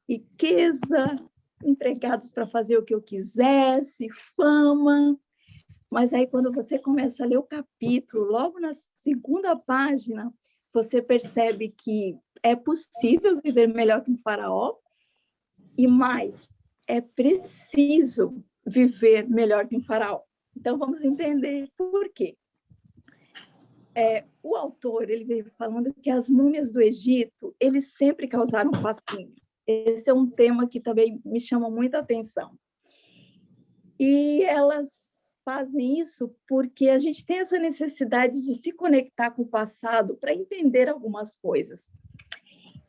riqueza, empregados para fazer o que eu quisesse, fama. Mas aí, quando você começa a ler o capítulo, logo na segunda página, você percebe que é possível viver melhor que um faraó e mais, é preciso viver melhor que um faraó. Então, vamos entender por quê. O autor ele veio falando que as múmias do Egito eles sempre causaram fascínio. Esse é um tema que também me chama muita atenção. E elas fazem isso porque a gente tem essa necessidade de se conectar com o passado para entender algumas coisas.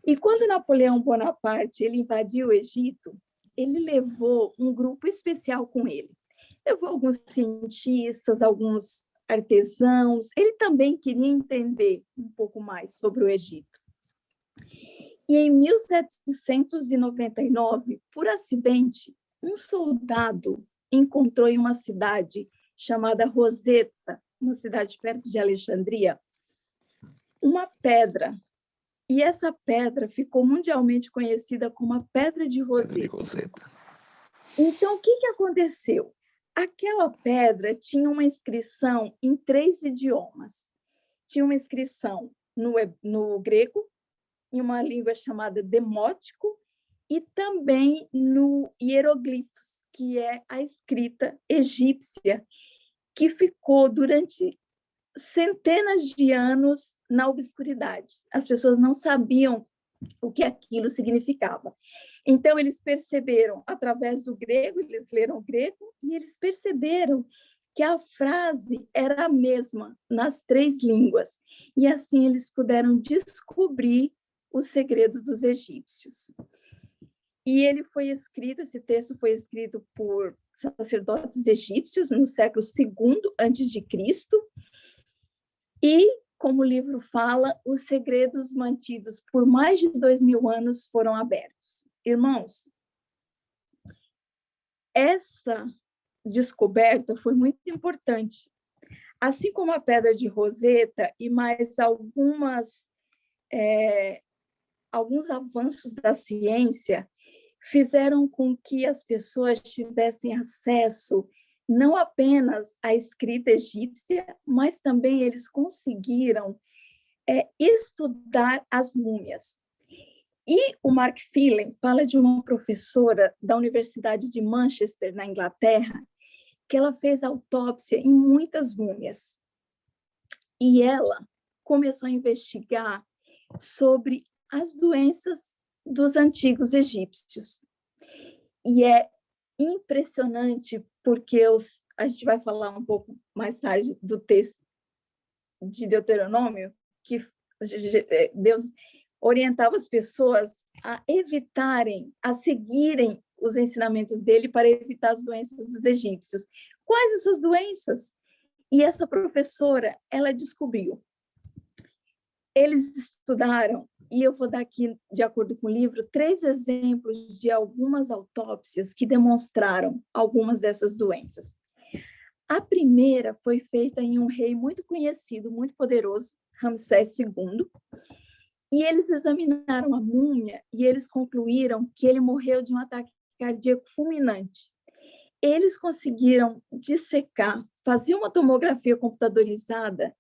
E quando Napoleão Bonaparte ele invadiu o Egito, ele levou um grupo especial com ele. Levou alguns cientistas, alguns artesãos. Ele também queria entender um pouco mais sobre o Egito. E em 1799, por acidente, um soldado encontrou em uma cidade chamada Roseta, uma cidade perto de Alexandria, uma pedra. E essa pedra ficou mundialmente conhecida como a Pedra de Roseta. Então, o que aconteceu? Aquela pedra tinha uma inscrição em 3 idiomas. Tinha uma inscrição no grego, em uma língua chamada demótico, e também no hieroglifos, que é a escrita egípcia, que ficou durante centenas de anos na obscuridade. As pessoas não sabiam o que aquilo significava. Então, eles perceberam, através do grego, eles leram o grego, e eles perceberam que a frase era a mesma nas 3 línguas. E assim eles puderam descobrir o segredo dos egípcios. E esse texto foi escrito por sacerdotes egípcios no século II a.C., e, como o livro fala, os segredos mantidos por mais de 2.000 anos foram abertos. Irmãos, essa descoberta foi muito importante. Assim como a Pedra de Roseta e mais alguns avanços da ciência fizeram com que as pessoas tivessem acesso não apenas à escrita egípcia, mas também eles conseguiram estudar as múmias. E o Mark Phelan fala de uma professora da Universidade de Manchester, na Inglaterra, que ela fez autópsia em muitas múmias. E ela começou a investigar sobre as doenças dos antigos egípcios. E é impressionante, porque a gente vai falar um pouco mais tarde do texto de Deuteronômio, que Deus orientava as pessoas a evitarem, a seguirem os ensinamentos dele para evitar as doenças dos egípcios. Quais essas doenças? E essa professora, ela descobriu. Eles estudaram, e eu vou dar aqui, de acordo com o livro, 3 exemplos de algumas autópsias que demonstraram algumas dessas doenças. A primeira foi feita em um rei muito conhecido, muito poderoso, Ramsés II, e eles examinaram a múmia e eles concluíram que ele morreu de um ataque cardíaco fulminante. Eles conseguiram dissecar, fazer uma tomografia computadorizada,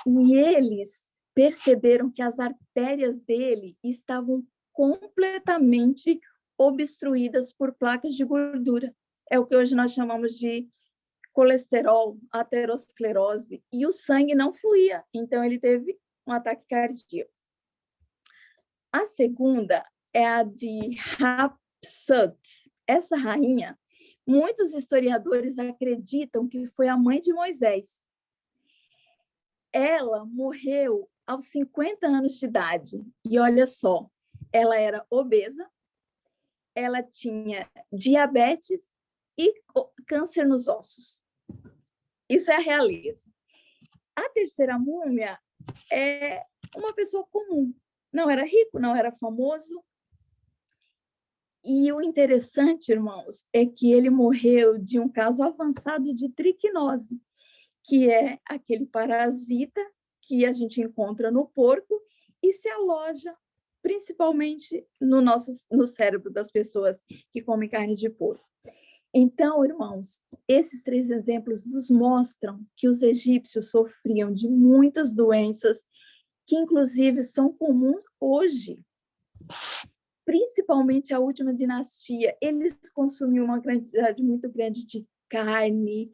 e eles perceberam que as artérias dele estavam completamente obstruídas por placas de gordura. É o que hoje nós chamamos de colesterol, aterosclerose, e o sangue não fluía, então ele teve um ataque cardíaco. A segunda é a de Hatshepsut. Essa rainha, muitos historiadores acreditam que foi a mãe de Moisés. Ela morreu aos 50 anos de idade. E olha só, ela era obesa, ela tinha diabetes e câncer nos ossos. Isso é a realeza. A terceira múmia é uma pessoa comum. Não era rico, não era famoso. E o interessante, irmãos, é que ele morreu de um caso avançado de triquinose, que é aquele parasita que a gente encontra no porco e se aloja principalmente no cérebro das pessoas que comem carne de porco. Então, irmãos, esses 3 exemplos nos mostram que os egípcios sofriam de muitas doenças que, inclusive, são comuns hoje. Principalmente a última dinastia, eles consumiam uma quantidade muito grande de carne,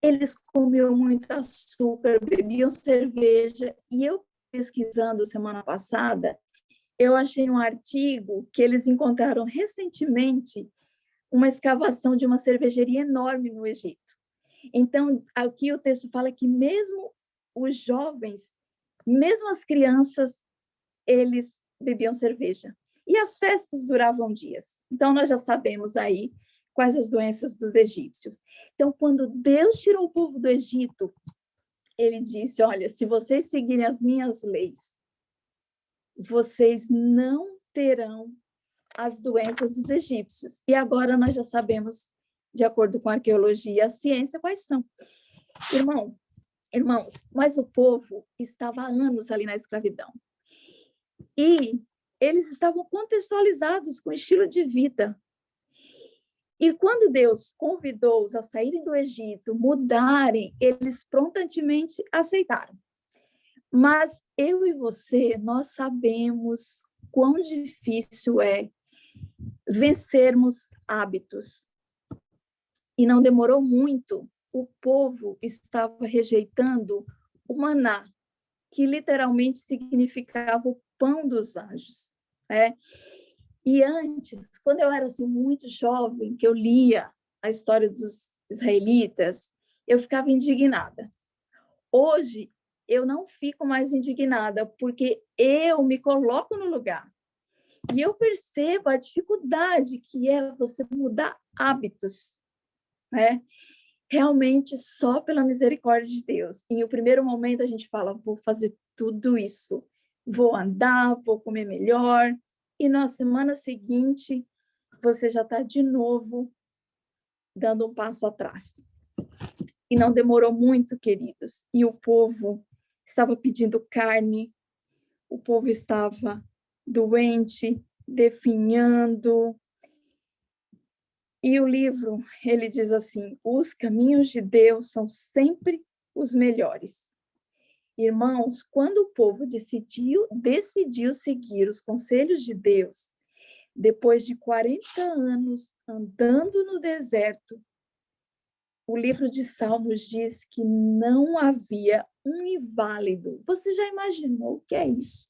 eles comiam muito açúcar, bebiam cerveja, e eu pesquisando semana passada, eu achei um artigo que eles encontraram recentemente uma escavação de uma cervejaria enorme no Egito. Então, aqui o texto fala que mesmo os jovens, mesmo as crianças, eles bebiam cerveja. E as festas duravam dias. Então, nós já sabemos aí quais as doenças dos egípcios. Então, quando Deus tirou o povo do Egito, ele disse, olha, se vocês seguirem as minhas leis, vocês não terão as doenças dos egípcios. E agora nós já sabemos, de acordo com a arqueologia e a ciência, quais são. Irmãos, mas o povo estava há anos ali na escravidão. E eles estavam contextualizados com o estilo de vida. E quando Deus convidou-os a saírem do Egito, mudarem, eles prontamente aceitaram. Mas eu e você, nós sabemos quão difícil é vencermos hábitos. E não demorou muito, o povo estava rejeitando o maná, que literalmente significava o pão dos anjos. E antes, quando eu era assim, muito jovem, que eu lia a história dos israelitas, eu ficava indignada. Hoje, eu não fico mais indignada, porque eu me coloco no lugar. E eu percebo a dificuldade que é você mudar hábitos, Realmente só pela misericórdia de Deus. Em o primeiro momento a gente fala, vou fazer tudo isso, vou andar, vou comer melhor, e na semana seguinte você já está de novo dando um passo atrás. E não demorou muito, queridos, e o povo estava pedindo carne, o povo estava doente, definhando. E o livro, ele diz assim, os caminhos de Deus são sempre os melhores. Irmãos, quando o povo decidiu seguir os conselhos de Deus, depois de 40 anos andando no deserto, o livro de Salmos diz que não havia um inválido. Você já imaginou o que é isso?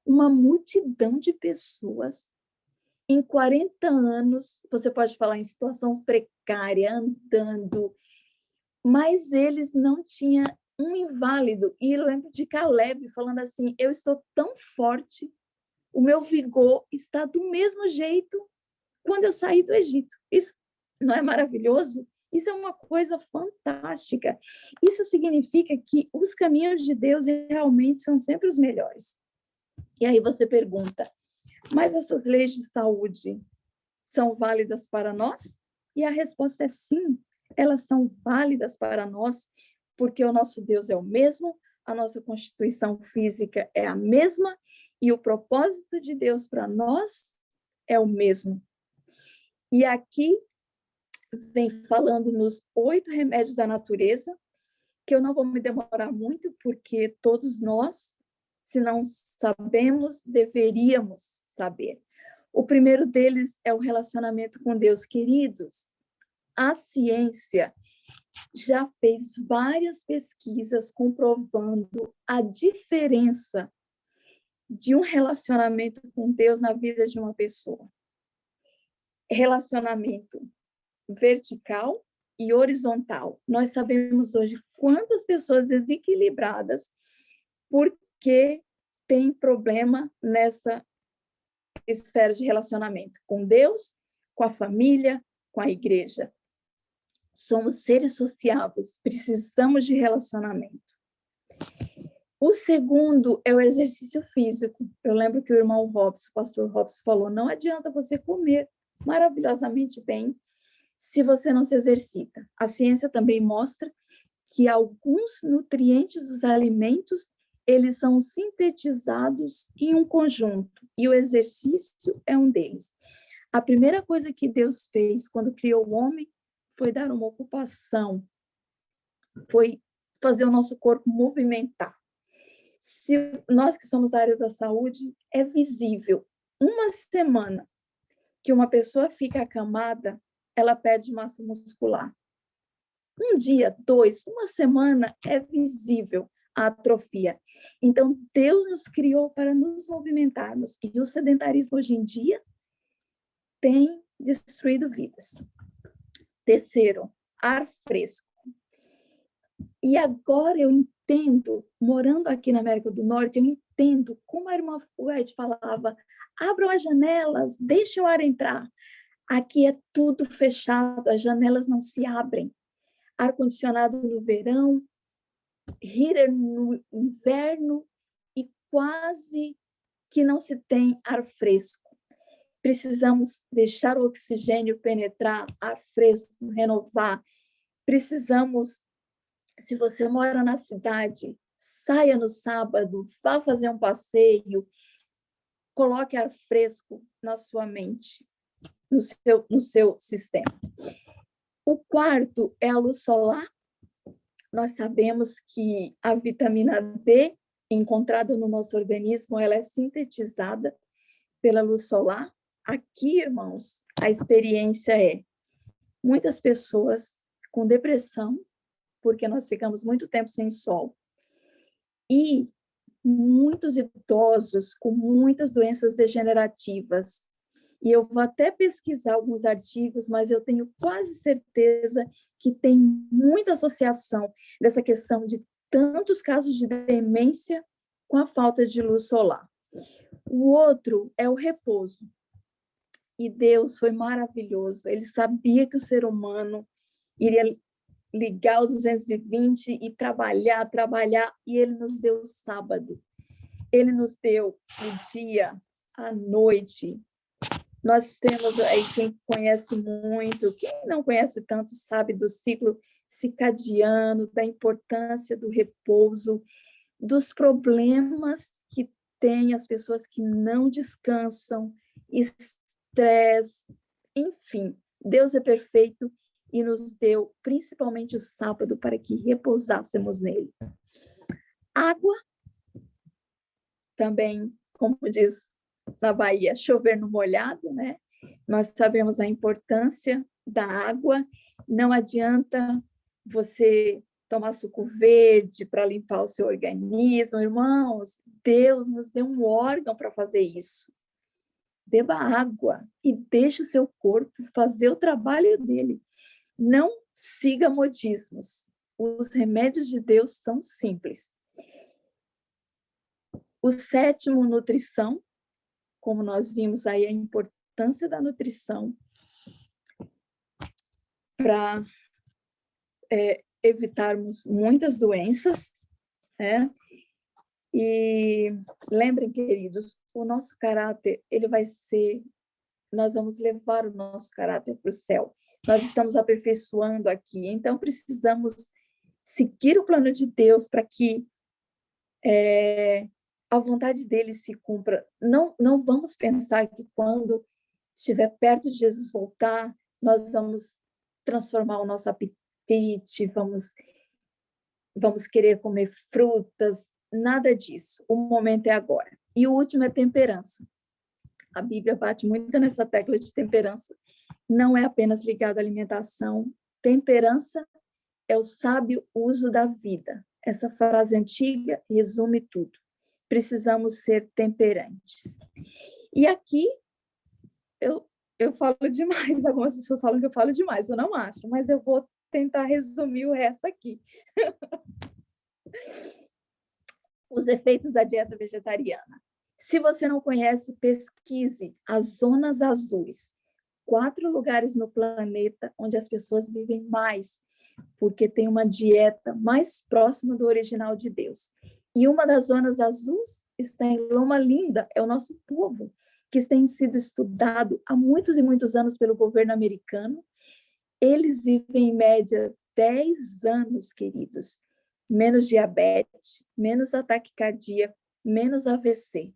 Uma multidão de pessoas em 40 anos, você pode falar em situações precárias, andando, mas eles não tinham um inválido. E eu lembro de Caleb falando assim, eu estou tão forte, o meu vigor está do mesmo jeito quando eu saí do Egito. Isso não é maravilhoso? Isso é uma coisa fantástica. Isso significa que os caminhos de Deus realmente são sempre os melhores. E aí você pergunta, mas essas leis de saúde são válidas para nós? E a resposta é sim, elas são válidas para nós, porque o nosso Deus é o mesmo, a nossa constituição física é a mesma, e o propósito de Deus para nós é o mesmo. E aqui vem falando nos 8 remédios da natureza, que eu não vou me demorar muito, porque todos nós, se não sabemos, deveríamos saber. O primeiro deles é o relacionamento com Deus. Queridos, a ciência já fez várias pesquisas comprovando a diferença de um relacionamento com Deus na vida de uma pessoa. Relacionamento vertical e horizontal. Nós sabemos hoje quantas pessoas desequilibradas porque tem problema nessa esfera de relacionamento com Deus, com a família, com a igreja. Somos seres sociáveis, precisamos de relacionamento. O segundo é o exercício físico. Eu lembro que o irmão Robson, o pastor Robson, falou, não adianta você comer maravilhosamente bem se você não se exercita. A ciência também mostra que alguns nutrientes dos alimentos eles são sintetizados em um conjunto, e o exercício é um deles. A primeira coisa que Deus fez quando criou o homem foi dar uma ocupação, foi fazer o nosso corpo movimentar. Se nós que somos da área da saúde, é visível. Uma semana que uma pessoa fica acamada, ela perde massa muscular. Um dia, 2, uma semana, é visível a atrofia. Então, Deus nos criou para nos movimentarmos. E o sedentarismo hoje em dia tem destruído vidas. Terceiro, ar fresco. E agora eu entendo, morando aqui na América do Norte, eu entendo como a irmã Ed falava, abram as janelas, deixem o ar entrar. Aqui é tudo fechado, as janelas não se abrem. Ar-condicionado no verão, heater no inverno e quase que não se tem ar fresco. Precisamos deixar o oxigênio penetrar, ar fresco, renovar. Precisamos, se você mora na cidade, saia no sábado, vá fazer um passeio, coloque ar fresco na sua mente, no seu sistema. O quarto é a luz solar. Nós sabemos que a vitamina D, encontrada no nosso organismo, ela é sintetizada pela luz solar. Aqui, irmãos, a experiência é muitas pessoas com depressão, porque nós ficamos muito tempo sem sol, e muitos idosos com muitas doenças degenerativas. E eu vou até pesquisar alguns artigos, mas eu tenho quase certeza que tem muita associação dessa questão de tantos casos de demência com a falta de luz solar. O outro é o repouso. E Deus foi maravilhoso. Ele sabia que o ser humano iria ligar o 220 e trabalhar, e ele nos deu o sábado. Ele nos deu o dia, a noite. Nós temos aí, quem conhece muito, quem não conhece tanto sabe do ciclo circadiano, da importância do repouso, dos problemas que têm as pessoas que não descansam, estresse, enfim. Deus é perfeito e nos deu principalmente o sábado para que repousássemos nele. Água, também, como diz na Bahia, chover no molhado, né? Nós sabemos a importância da água. Não adianta você tomar suco verde para limpar o seu organismo. Irmãos, Deus nos deu um órgão para fazer isso. Beba água e deixe o seu corpo fazer o trabalho dele. Não siga modismos. Os remédios de Deus são simples. O sétimo, nutrição. Como nós vimos aí, a importância da nutrição para evitarmos muitas doenças, né? E lembrem, queridos, o nosso caráter, ele vai ser, nós vamos levar o nosso caráter para o céu. Nós estamos aperfeiçoando aqui, então precisamos seguir o plano de Deus para que a vontade dele se cumpra. Não vamos pensar que quando estiver perto de Jesus voltar, nós vamos transformar o nosso apetite, vamos querer comer frutas, nada disso. O momento é agora. E o último é temperança. A Bíblia bate muito nessa tecla de temperança. Não é apenas ligado à alimentação. Temperança é o sábio uso da vida. Essa frase antiga resume tudo. Precisamos ser temperantes. E aqui, eu falo demais, algumas pessoas falam que eu falo demais, eu não acho, mas eu vou tentar resumir o resto aqui. Os efeitos da dieta vegetariana. Se você não conhece, pesquise as zonas azuis. 4 lugares no planeta onde as pessoas vivem mais, porque tem uma dieta mais próxima do original de Deus. E uma das zonas azuis está em Loma Linda, é o nosso povo, que tem sido estudado há muitos e muitos anos pelo governo americano. Eles vivem, em média, 10 anos, queridos. menos diabetes, menos ataque cardíaco, menos AVC.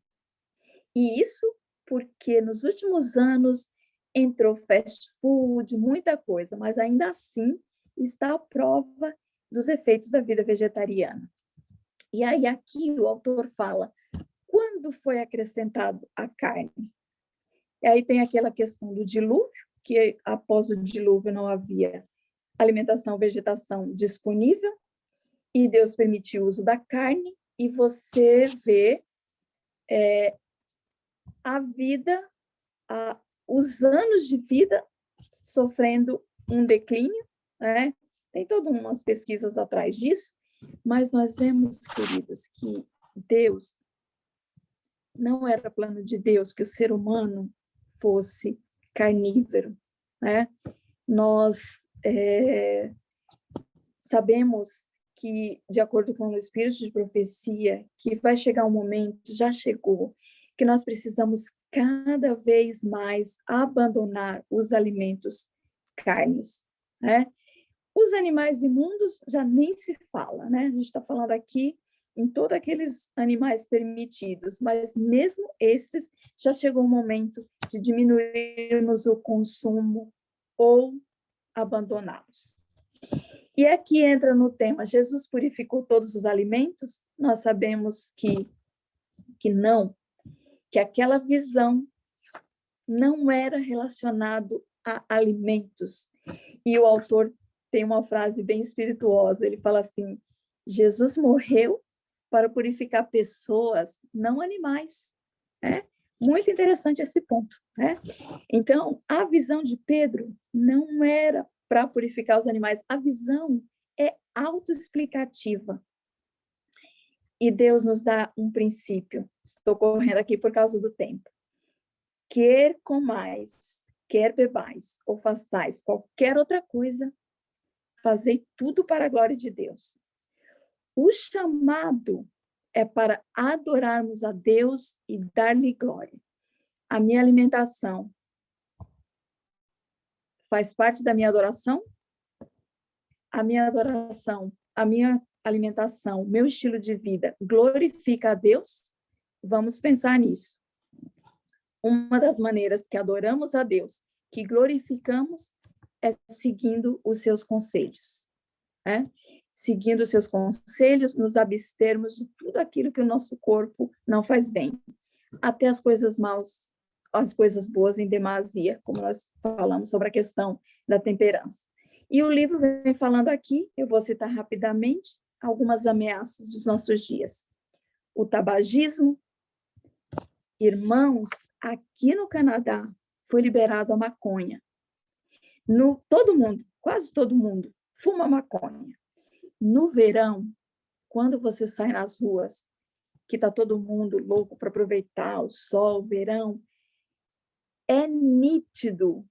E isso porque nos últimos anos entrou fast food, muita coisa, mas ainda assim está à prova dos efeitos da vida vegetariana. E aí aqui o autor fala, quando foi acrescentado a carne? E aí tem aquela questão do dilúvio, que após o dilúvio não havia alimentação, vegetação disponível, e Deus permitiu o uso da carne, e você vê a vida, os anos de vida sofrendo um declínio, né? Tem todas umas pesquisas atrás disso, mas nós vemos, queridos, que Deus, não era plano de Deus que o ser humano fosse carnívoro, né? Nós sabemos que, de acordo com o Espírito de Profecia, que vai chegar um momento, já chegou, que nós precisamos cada vez mais abandonar os alimentos carnes, né? Os animais imundos já nem se fala, né? A gente está falando aqui em todos aqueles animais permitidos, mas mesmo estes, já chegou o momento de diminuirmos o consumo ou abandoná-los. E aqui entra no tema, Jesus purificou todos os alimentos? Nós sabemos que não, que aquela visão não era relacionado a alimentos. E o autor tem uma frase bem espirituosa, ele fala assim, Jesus morreu para purificar pessoas, não animais. Né? Muito interessante esse ponto. Né? Então, a visão de Pedro não era para purificar os animais, a visão é autoexplicativa. E Deus nos dá um princípio, estou correndo aqui por causa do tempo. Quer comais, quer bebais, ou façais qualquer outra coisa, fazei tudo para a glória de Deus. O chamado é para adorarmos a Deus e dar-lhe glória. A minha alimentação faz parte da minha adoração? A minha adoração, a minha alimentação, meu estilo de vida glorifica a Deus? Vamos pensar nisso. Uma das maneiras que adoramos a Deus, que glorificamos, é seguindo os seus conselhos. Né? Seguindo os seus conselhos, nos abstermos de tudo aquilo que o nosso corpo não faz bem. Até as coisas maus, as coisas boas em demasia, como nós falamos sobre a questão da temperança. E o livro vem falando aqui, eu vou citar rapidamente, algumas ameaças dos nossos dias. O tabagismo. Irmãos, aqui no Canadá foi liberado a maconha. Todo mundo, quase todo mundo, fuma maconha. No verão, quando você sai nas ruas, que está todo mundo louco para aproveitar o sol, o verão, é nítido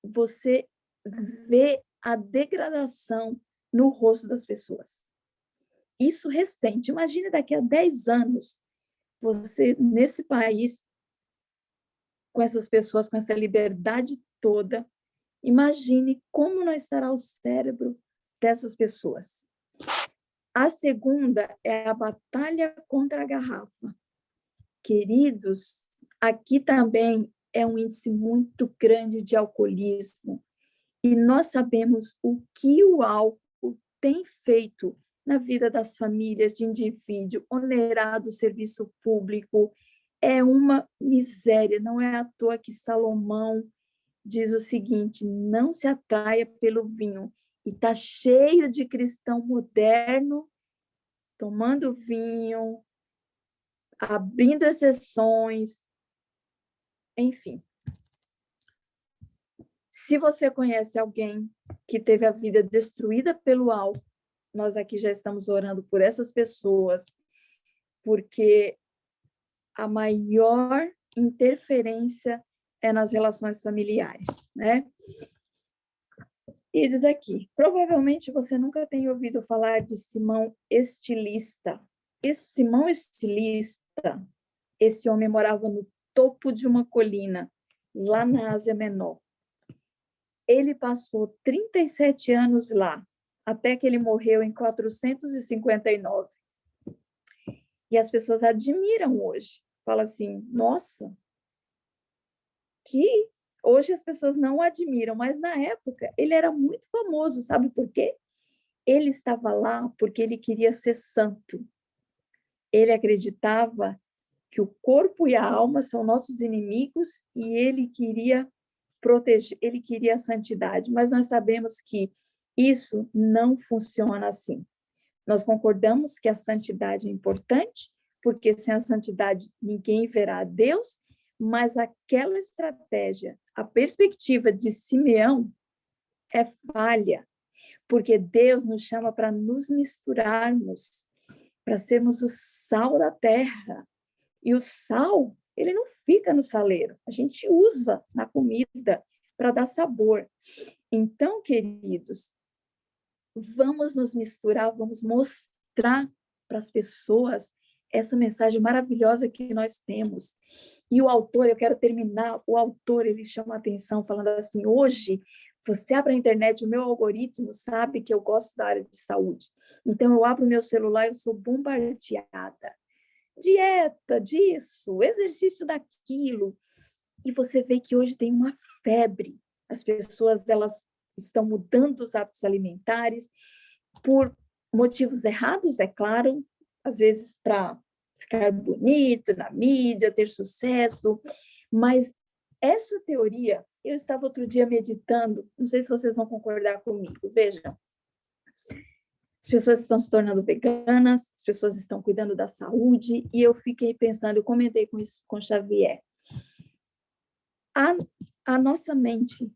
você ver a degradação no rosto das pessoas. Isso recente. Imagine daqui a 10 anos, você, nesse país, com essas pessoas, com essa liberdade toda, imagine como não estará o cérebro dessas pessoas. A segunda é a batalha contra a garrafa. Queridos, aqui também é um índice muito grande de alcoolismo. E nós sabemos o que o álcool tem feito na vida das famílias, de indivíduo, onerado o serviço público. É uma miséria, não é à toa que Salomão diz o seguinte, não se atraia pelo vinho. E está cheio de cristão moderno, tomando vinho, abrindo exceções, enfim. Se você conhece alguém que teve a vida destruída pelo álcool, nós aqui já estamos orando por essas pessoas, porque a maior interferência é nas relações familiares, né? E diz aqui, provavelmente você nunca tem ouvido falar de Simão Estilista. Esse Simão Estilista, esse homem morava no topo de uma colina, lá na Ásia Menor. Ele passou 37 anos lá, até que ele morreu em 459. E as pessoas admiram hoje. Fala assim, nossa, que hoje as pessoas não admiram, mas na época ele era muito famoso, sabe por quê? Ele estava lá porque ele queria ser santo. Ele acreditava que o corpo e a alma são nossos inimigos e ele queria proteger, ele queria a santidade, mas nós sabemos que isso não funciona assim. Nós concordamos que a santidade é importante, porque sem a santidade ninguém verá a Deus, mas aquela estratégia, a perspectiva de Simeão é falha, porque Deus nos chama para nos misturarmos, para sermos o sal da terra. E o sal, ele não fica no saleiro, a gente usa na comida para dar sabor. Então, queridos, vamos nos misturar, vamos mostrar para as pessoas essa mensagem maravilhosa que nós temos. E o autor, eu quero terminar, o autor, ele chama a atenção falando assim, hoje, você abre a internet, o meu algoritmo sabe que eu gosto da área de saúde. Então, eu abro o meu celular, eu sou bombardeada. Dieta, disso, exercício daquilo. E você vê que hoje tem uma febre. As pessoas, elas estão mudando os hábitos alimentares por motivos errados, é claro, às vezes para ficar bonito na mídia, ter sucesso, mas essa teoria, eu estava outro dia meditando, não sei se vocês vão concordar comigo, vejam, as pessoas estão se tornando veganas, as pessoas estão cuidando da saúde, e eu fiquei pensando, eu comentei com isso com Xavier, a nossa mente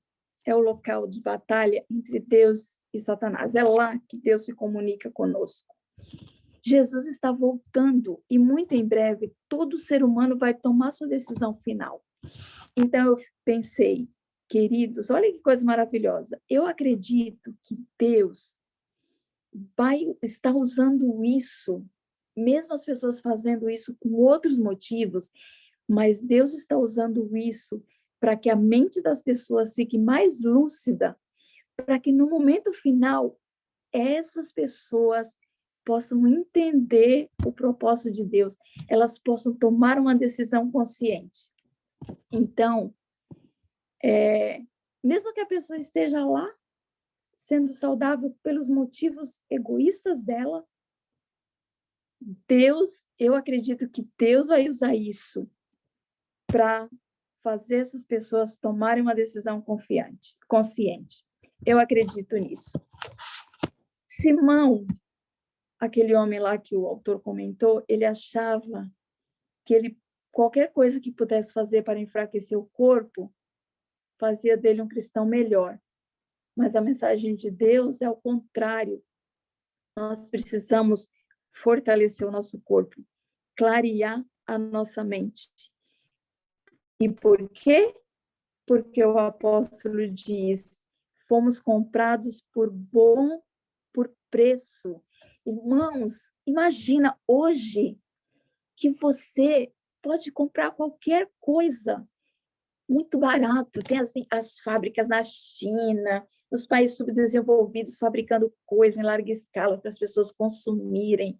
é o local de batalha entre Deus e Satanás. É lá que Deus se comunica conosco. Jesus está voltando e muito em breve todo ser humano vai tomar sua decisão final. Então eu pensei, queridos, olha que coisa maravilhosa. Eu acredito que Deus vai estar usando isso, mesmo as pessoas fazendo isso com outros motivos, mas Deus está usando isso para que a mente das pessoas fique mais lúcida, para que no momento final essas pessoas possam entender o propósito de Deus, elas possam tomar uma decisão consciente. Então, mesmo que a pessoa esteja lá sendo saudável pelos motivos egoístas dela, Deus, eu acredito que Deus vai usar isso para fazer essas pessoas tomarem uma decisão consciente. Eu acredito nisso. Simão, aquele homem lá que o autor comentou, ele achava que qualquer coisa que pudesse fazer para enfraquecer o corpo, fazia dele um cristão melhor. Mas a mensagem de Deus é o contrário. Nós precisamos fortalecer o nosso corpo, clarear a nossa mente. E por quê? Porque o apóstolo diz, fomos comprados por preço. Irmãos, imagina hoje que você pode comprar qualquer coisa muito barato. Tem as fábricas na China, nos países subdesenvolvidos, fabricando coisa em larga escala para as pessoas consumirem.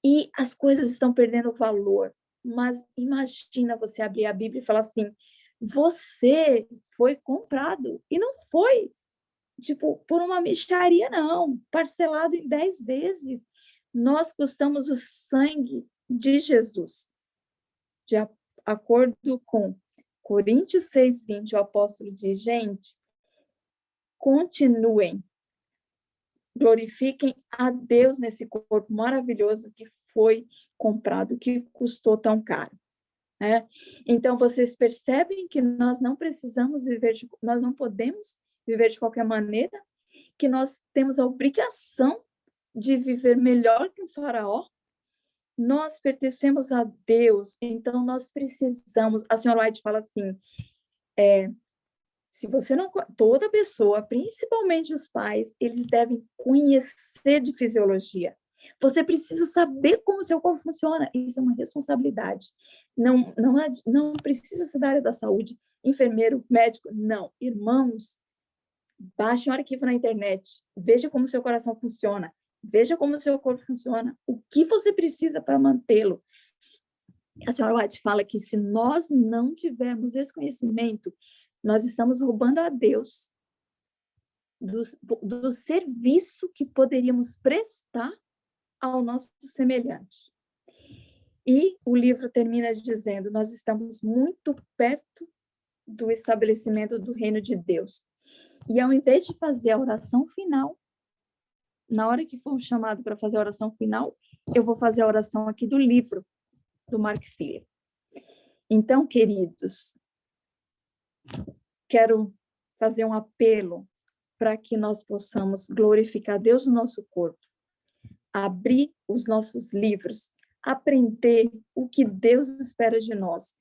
E as coisas estão perdendo valor. Mas imagina você abrir a Bíblia e falar assim, você foi comprado. E não foi, por uma mixaria, não. Parcelado em 10 vezes. Nós custamos o sangue de Jesus. De acordo com Coríntios 6:20, o apóstolo diz, gente, continuem, glorifiquem a Deus nesse corpo maravilhoso que foi comprado, que custou tão caro. Né? Então, vocês percebem que nós não precisamos nós não podemos viver de qualquer maneira, que nós temos a obrigação de viver melhor que o faraó. Nós pertencemos a Deus, então nós precisamos, a senhora White fala assim, se você não, toda pessoa, principalmente os pais, eles devem conhecer de fisiologia. Você precisa saber como o seu corpo funciona, isso é uma responsabilidade. Não precisa ser da área da saúde, enfermeiro, médico, não. Irmãos, Baixe um arquivo na internet, veja como seu coração funciona, veja como seu corpo funciona, o que você precisa para mantê-lo. A senhora White fala que se nós não tivermos esse conhecimento, nós estamos roubando a Deus do serviço que poderíamos prestar ao nosso semelhante. E o livro termina dizendo, nós estamos muito perto do estabelecimento do reino de Deus. E ao invés de fazer a oração final, na hora que for chamado para fazer a oração final, eu vou fazer a oração aqui do livro do Mark Philip. Então, queridos, quero fazer um apelo para que nós possamos glorificar Deus no nosso corpo, abrir os nossos livros, aprender o que Deus espera de nós,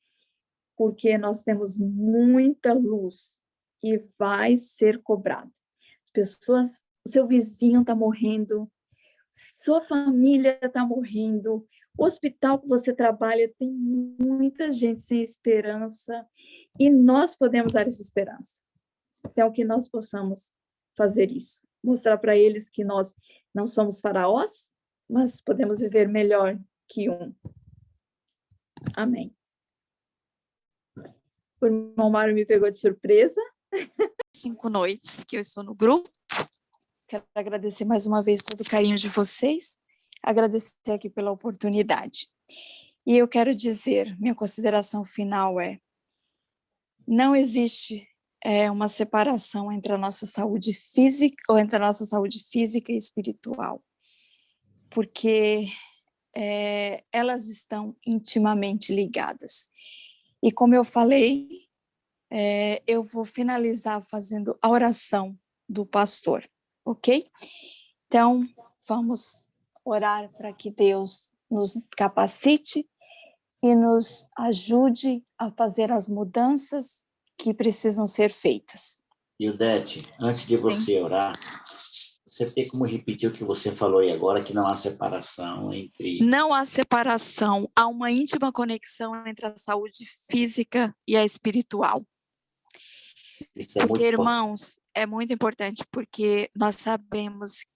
porque nós temos muita luz e vai ser cobrado. As pessoas, o seu vizinho está morrendo, sua família está morrendo, o hospital que você trabalha tem muita gente sem esperança e nós podemos dar essa esperança. Então, que nós possamos fazer isso, mostrar para eles que nós não somos faraós, mas podemos viver melhor que um. Amém. O irmão Mário me pegou de surpresa. 5 noites que eu estou no grupo. Quero agradecer mais uma vez todo o carinho de vocês, agradecer aqui pela oportunidade. E eu quero dizer, minha consideração final é, não existe uma separação entre a nossa saúde física, ou entre a nossa saúde física e espiritual, porque elas estão intimamente ligadas. E como eu falei, eu vou finalizar fazendo a oração do pastor, ok? Então, vamos orar para que Deus nos capacite e nos ajude a fazer as mudanças que precisam ser feitas. Ildete, antes de você orar, você tem como repetir o que você falou aí agora, que não há separação entre... Não há separação, há uma íntima conexão entre a saúde física e a espiritual. Isso é porque, muito irmãos, é muito importante, porque nós sabemos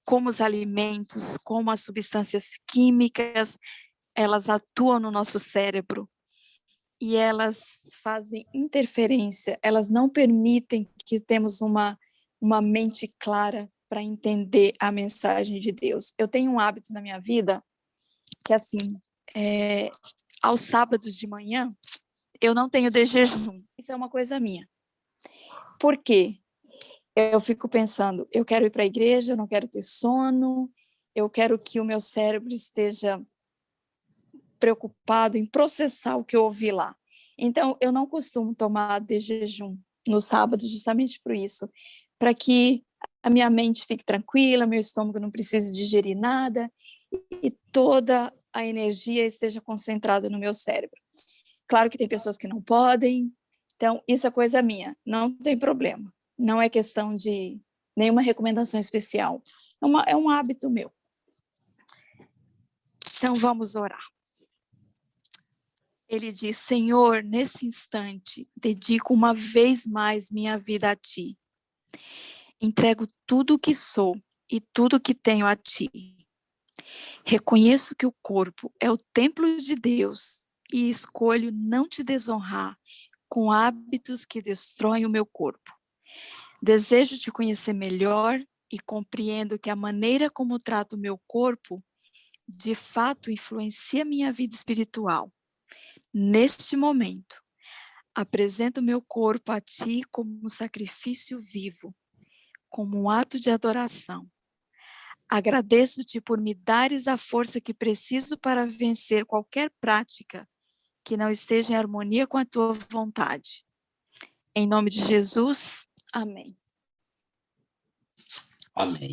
como os alimentos, como as substâncias químicas, elas atuam no nosso cérebro e elas fazem interferência, elas não permitem que temos uma mente clara para entender a mensagem de Deus. Eu tenho um hábito na minha vida que, assim, aos sábados de manhã, eu não tenho de jejum. Isso é uma coisa minha. Por quê? Eu fico pensando, eu quero ir para a igreja, eu não quero ter sono, eu quero que o meu cérebro esteja preocupado em processar o que eu ouvi lá. Então, eu não costumo tomar de jejum no sábado, justamente por isso, para que a minha mente fique tranquila, meu estômago não precise digerir nada e toda a energia esteja concentrada no meu cérebro. Claro que tem pessoas que não podem, então isso é coisa minha, não tem problema. Não é questão de nenhuma recomendação especial, é um hábito meu. Então vamos orar. Ele diz, Senhor, nesse instante, dedico uma vez mais minha vida a Ti. Entrego tudo o que sou e tudo o que tenho a Ti. Reconheço que o corpo é o templo de Deus e escolho não Te desonrar com hábitos que destroem o meu corpo. Desejo Te conhecer melhor e compreendo que a maneira como trato o meu corpo de fato influencia minha vida espiritual. Neste momento, apresento meu corpo a Ti como um sacrifício vivo, como um ato de adoração. Agradeço-Te por me dares a força que preciso para vencer qualquer prática que não esteja em harmonia com a Tua vontade. Em nome de Jesus, amém. Amém.